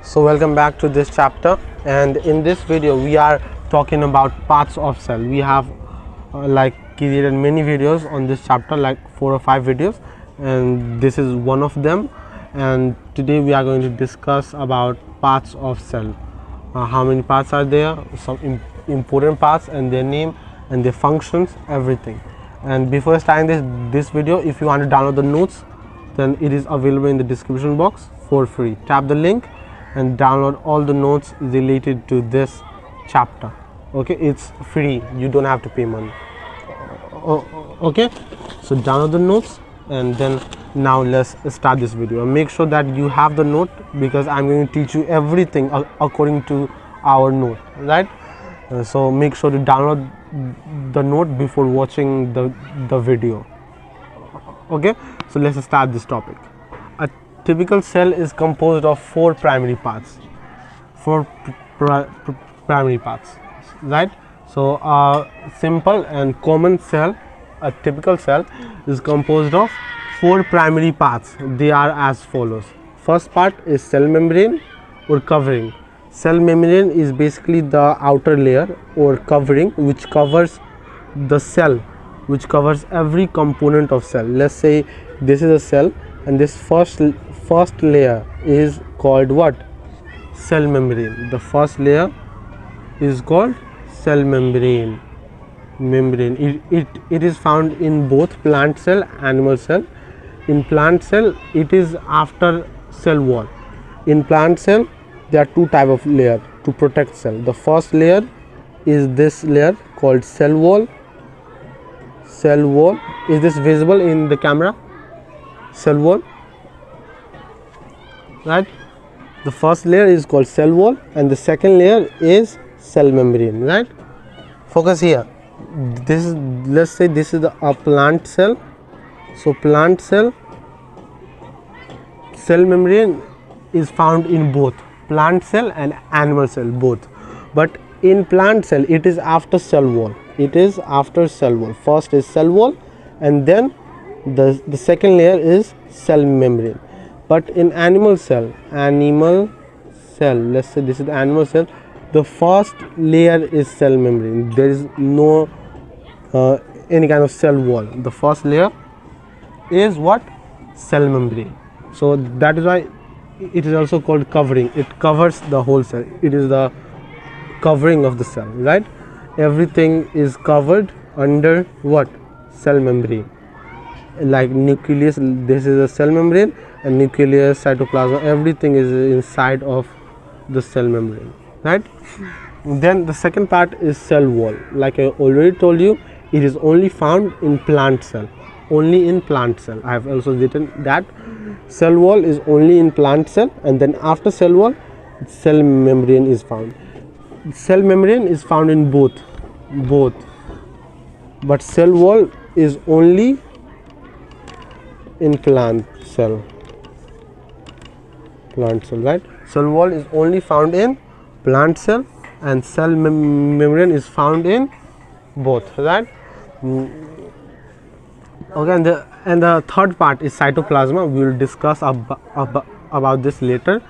So welcome back to this chapter, and in this video we are talking about parts of cell. We have created many videos on this chapter, like 4 or 5 videos, and this is one of them. And today we are going to discuss about parts of cell. How many parts are there, some important parts and their name and their functions, everything. And before starting this video, if you want to download the notes, then it is available in the description box for free. Tap the link and download all the notes related to this chapter. Okay, it's free, you don't have to pay money. Okay, so download the notes, and then now let's start this video. And make sure that you have the note, because I'm going to teach you everything according to our note, right? So make sure to download the note before watching the video. Okay, so let's start this topic. A typical cell is composed of 4 primary parts. 4 primary parts, right? So a simple and common cell, a typical cell, is composed of 4 primary parts. They are as follows. First part is cell membrane or covering. Cell membrane is basically the outer layer or covering which covers the cell, which covers every component of cell. Let's say this is a cell, and this first layer is called what? Cell membrane. The first layer is called cell membrane. It is found in both plant cell, animal cell. In plant cell, it is after cell wall. In plant cell, there are 2 types of layer to protect cell. The first layer is this layer called cell wall. Cell wall, is this visible in the camera? Cell wall, right? The first layer is called cell wall, and the second layer is cell membrane, right? Focus here. This is, let's say this is a plant cell. So plant cell, cell membrane is found in both plant cell and animal cell, both. But in plant cell, it is after cell wall. It is after cell wall. First is cell wall, and then the second layer is cell membrane. But in animal cell, let's say this is the animal cell, the first layer is cell membrane. There is no any kind of cell wall. The first layer is what? Cell membrane. So that is why it is also called covering. It covers the whole cell. It is the covering of the cell, right? Everything is covered under what? Cell membrane. Like nucleus, this is a cell membrane, and nucleus, cytoplasm, everything is inside of the cell membrane, right? Then the second part is cell wall. Like I already told you, it is only found in plant cell. Only in plant cell. I have also written that cell wall is only in plant cell, and then after cell wall, cell membrane is found. Cell membrane is found in both, but cell wall is only in plant cell, right? Cell wall is only found in plant cell, and cell membrane is found in both, right? Okay, and the third part is cytoplasm. We will discuss about this later.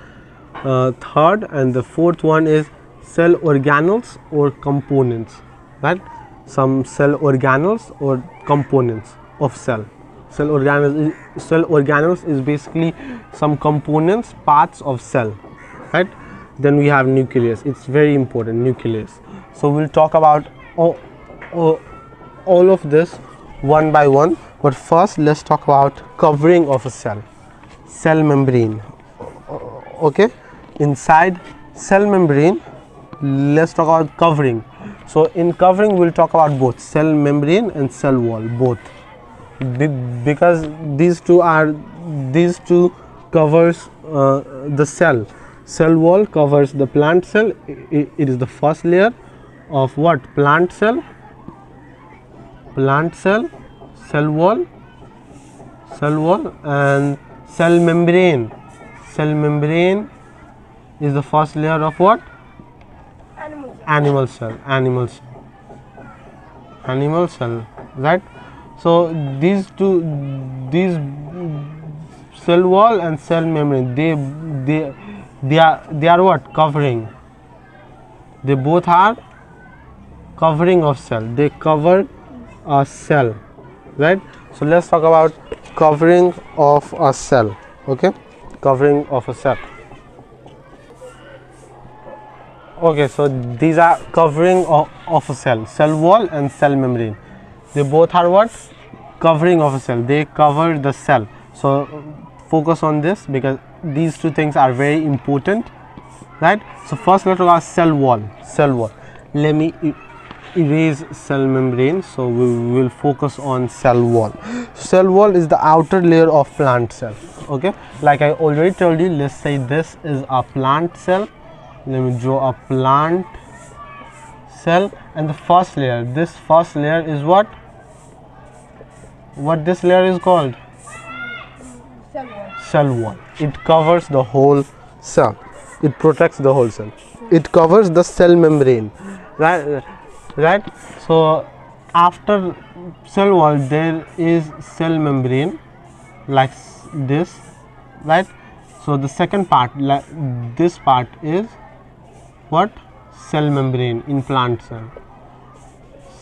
Third and the fourth one is cell organelles or components, right? Some cell organelles or components of cell. Cell organelles is basically some components, parts of cell, right? Then we have nucleus. It's very important, nucleus. So we'll talk about all of this one by one. But first, let's talk about covering of a cell. Cell membrane. Okay, inside cell membrane, let's talk about covering. So in covering, we'll talk about both cell membrane and cell wall, both, because these two covers the cell. Cell wall covers the plant cell. It is the first layer of what? Plant cell, cell wall, and cell membrane. Cell membrane is the first layer of what? Animal cell, right? So these cell wall and cell membrane, they are what? Covering. They both are covering of cell. They cover a cell, right? So let's talk about covering of a cell. Okay, covering of a cell. Okay, so these are covering of a cell wall and cell membrane. They both are what? Covering of a cell. They cover the cell. So focus on this because these two things are very important, right? So first let's talk about cell wall. Let me erase cell membrane, so we will focus on cell wall. Cell wall is the outer layer of plant cell. Okay, like I already told you, let's say this is a plant cell. Let me draw a plant cell, and the first layer, this first layer is what this layer is called? Cell wall. It covers the whole cell. It protects the whole cell. It covers the cell membrane, right? So after cell wall there is cell membrane like this, right? So the second part, like this part, is what? Cell membrane in plant cell.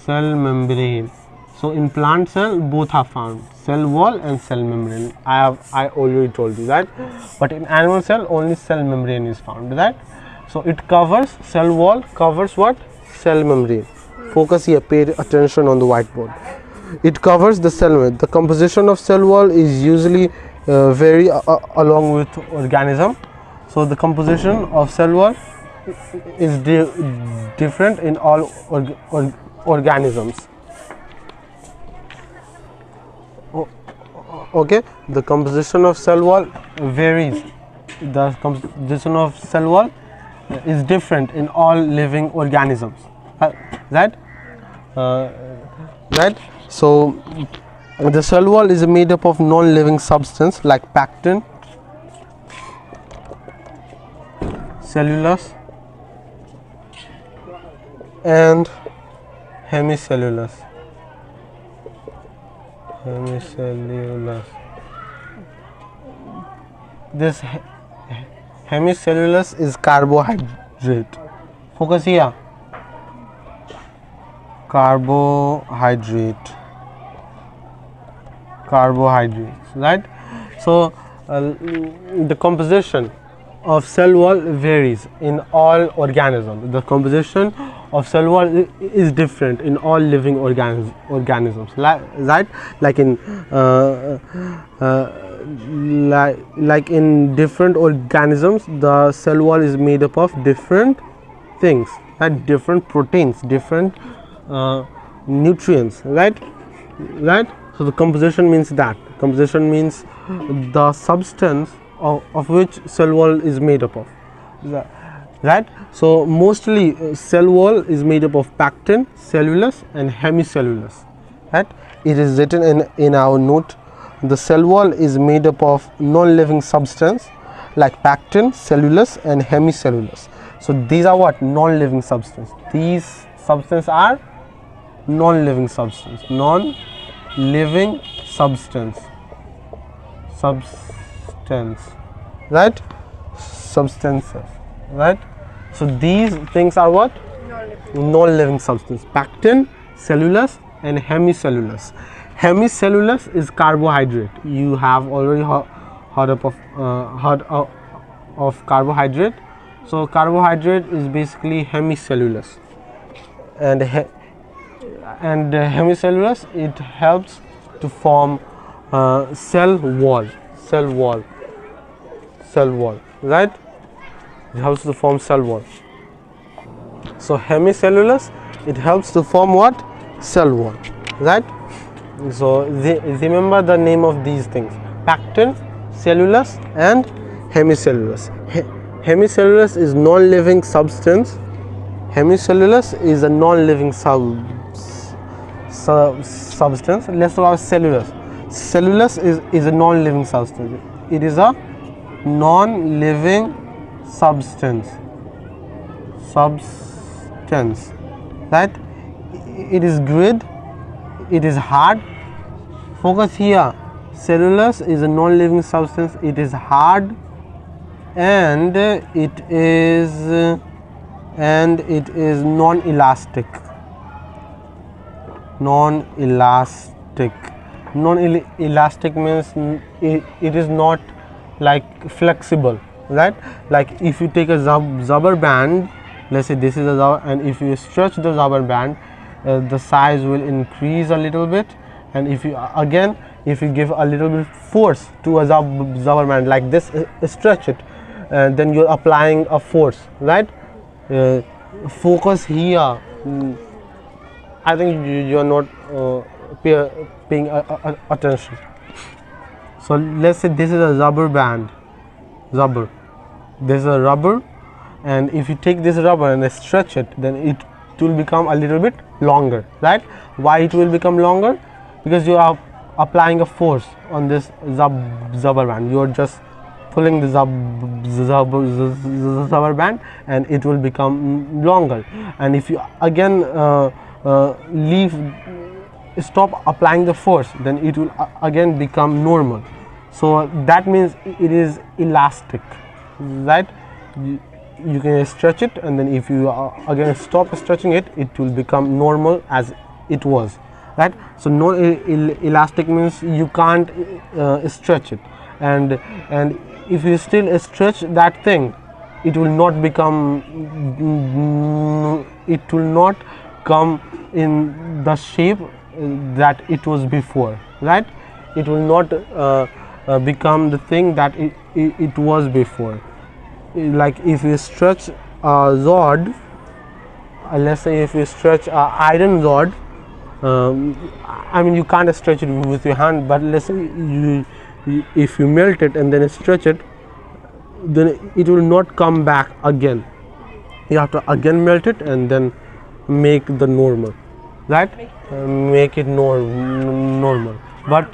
Cell membrane. So in plant cell both are found, cell wall and cell membrane. I already told you that. But in animal cell only cell membrane is found, right? So it covers, cell wall covers what? Cell membrane. Focus here, pay attention on the whiteboard. It covers the cell membrane. The composition of cell wall is usually vary along with organism. So the composition of cell wall is different in all organisms. Okay, the composition of cell wall varies. The composition of cell wall is different in all living organisms, right? Right. So the cell wall is made up of non-living substance like pectin, cellulose, and hemicellulose. This hemicellulose is carbohydrate. Focus here. Carbohydrates, right? So the composition of cell wall varies in all organisms. The composition of cell wall is different in all living organisms, right? Like in like in different organisms, the cell wall is made up of different things, right? Different proteins, different nutrients, right? So the composition means that. Composition means the substance of which cell wall is made up of, right? So mostly cell wall is made up of pectin, cellulose, and hemicellulose, right? It is written in our note. The cell wall is made up of non-living substance like pectin, cellulose, and hemicellulose. So these are what? Non-living substance. These substances are non-living substance. Non-living substance. Right? Substances, right? So these things are what? Non-living substance. Pectin, cellulose, and hemicellulose. Hemicellulose is carbohydrate. You have already heard of carbohydrate. So carbohydrate is basically hemicellulose, and hemicellulose, it helps to form cell wall, right? It helps to form cell wall. So hemicellulose, it helps to form what? Cell wall, right? So remember the name of these things: pectin, cellulose, and hemicellulose. Hemicellulose is non-living substance. Hemicellulose is a non-living substance. Let's talk about cellulose. Cellulose is a non-living substance. It is a non-living substance, right? It is grid, it is hard. Focus here. Cellulose is a non-living substance. It is hard and it is non-elastic. Non-elastic means it is not like flexible, right? Like if you take a rubber band, let's say this is a rubber, and if you stretch the rubber band, the size will increase a little bit, and if you give a little bit force to a rubber band like this, stretch it, then you're applying a force, right? Focus here. I think you're not paying attention. So let's say this is a rubber band, this is a rubber, and if you take this rubber and stretch it, then it will become a little bit longer, right? Why it will become longer? Because you are applying a force on this rubber band. You are just pulling the rubber band, and it will become longer. And if you again stop applying the force, then it will again become normal. So that means it is elastic, right? You can stretch it, and then if you again stop stretching it, it will become normal as it was, right? So no elastic means you can't stretch it, and if you still stretch that thing, it will not come in the shape that it was before, right? It will not become the thing that it was before. Like if you stretch a rod, let's say if you stretch a iron rod, I mean you can't stretch it with your hand, but let's say if you melt it and then stretch it, then it will not come back again. You have to again melt it and then make the normal, right? Make it normal. But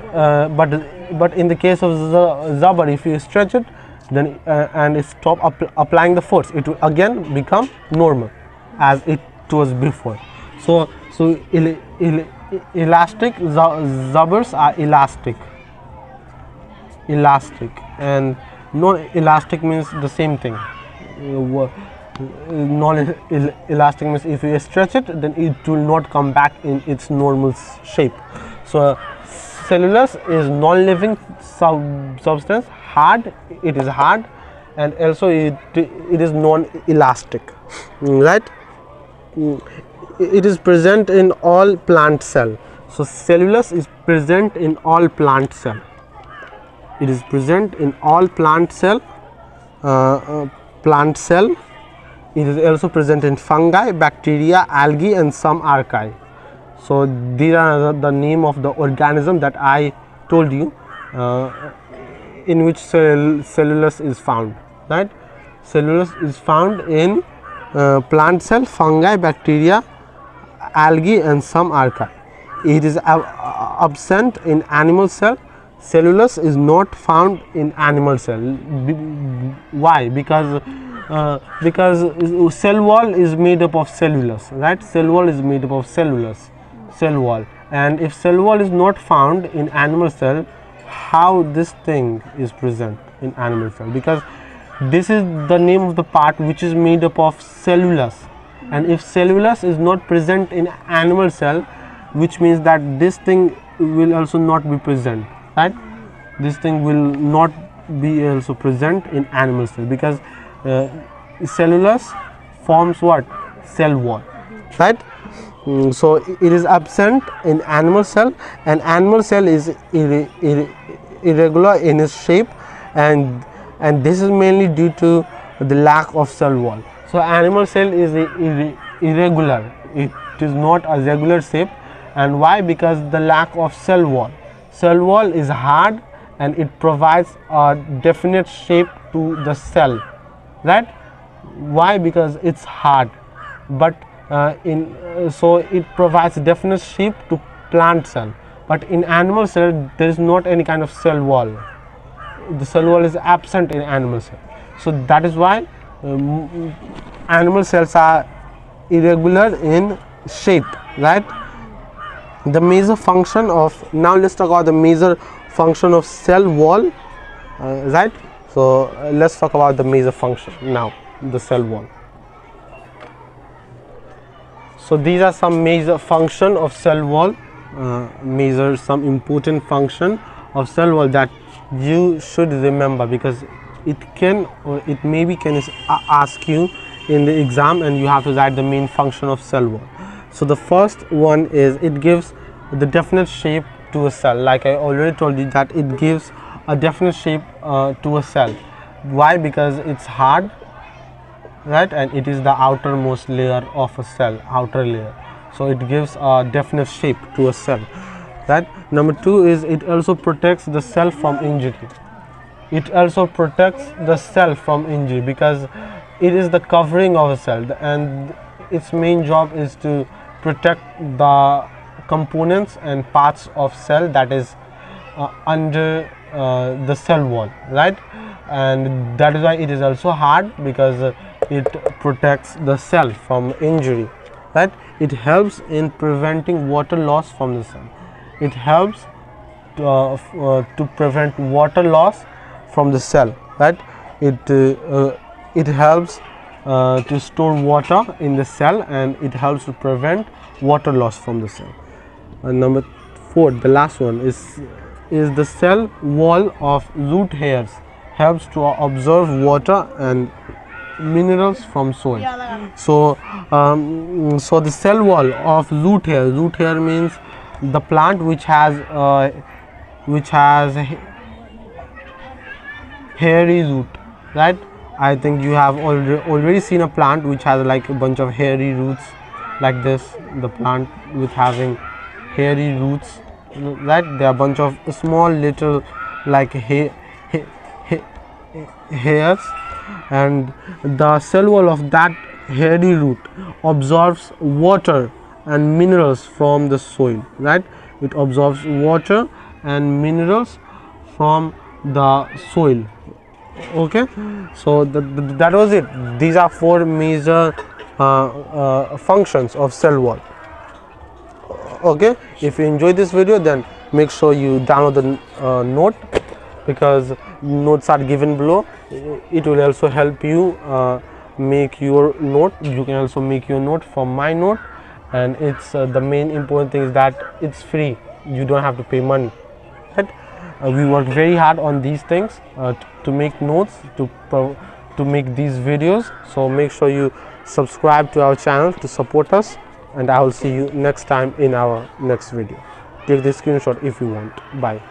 in the case of the rubber, if you stretch it, then and stop applying the force, it will again become normal as it was before. So elastic rubbers are elastic, and non-elastic means the same thing. Non-elastic means if you stretch it, then it will not come back in its normal shape. So cellulose is non-living substance, hard, it is hard, and also it is non-elastic, right? It is present in all plant cell. So cellulose is present in all plant cell. It is present in all plant cell. It is also present in fungi, bacteria, algae, and some archaea. So these are the name of the organism that I told you, in which cellulose is found, right? Cellulose is found in plant cell, fungi, bacteria, algae, and some archaea. It is absent in animal cell. Cellulose is not found in animal cell. Why? Because cell wall is made up of cellulose, right? Cell wall is made up of cellulose, cell wall. And if cell wall is not found in animal cell, how this thing is present in animal cell? Because this is the name of the part which is made up of cellulose, and if cellulose is not present in animal cell, which means that this thing will also not be present, right? This thing will not be also present in animal cell, because cellulose forms what? Cell wall, right? So it is absent in animal cell, and animal cell is irregular in its shape, and this is mainly due to the lack of cell wall. So animal cell is irregular, it is not a regular shape. And why? Because the lack of cell wall. Cell wall is hard and it provides a definite shape to the cell, right? Why? Because it's hard, but so it provides definite shape to plant cell. But in animal cell there is not any kind of cell wall. The cell wall is absent in animal cell. So that is why animal cells are irregular in shape, right? The major function of, now let's talk about the major function of cell wall, right? So let's talk about the major function now, the cell wall. So these are some major function of cell wall, some important function of cell wall that you should remember, because it can or it maybe can ask you in the exam and you have to write the main function of cell wall. So the first one is it gives the definite shape to a cell. Like I already told you that it gives a definite shape to a cell. Why? Because it's hard, right, and it is the outermost layer of a cell, outer layer, so it gives a definite shape to a cell, right. Number two is it also protects the cell from injury. It also protects the cell from injury because it is the covering of a cell, and its main job is to protect the components and parts of cell that is under the cell wall, right. And that is why it is also hard, because it protects the cell from injury, right. It helps in preventing water loss from the cell. It helps to prevent water loss from the cell, right. It helps to store water in the cell, and it helps to prevent water loss from the cell. Number 4, the last one is the cell wall of root hairs helps to absorb water and minerals from soil. So so the cell wall of root hair means the plant which has hairy root, right. I think you have already seen a plant which has like a bunch of hairy roots like this, the plant with having hairy roots, right. There are a bunch of small little like hairs, and the cell wall of that hairy root absorbs water and minerals from the soil, right. It absorbs water and minerals from the soil. Okay, so that was it. These are 4 major functions of cell wall. Okay, if you enjoyed this video, then make sure you download the note, because notes are given below. It will also help you make your note. You can also make your note from my note, and it's the main important thing is that it's free. You don't have to pay money, right. We work very hard on these things to make notes, to make these videos. So make sure you subscribe to our channel to support us, and I will see you next time in our next video. Take the screenshot if you want. Bye.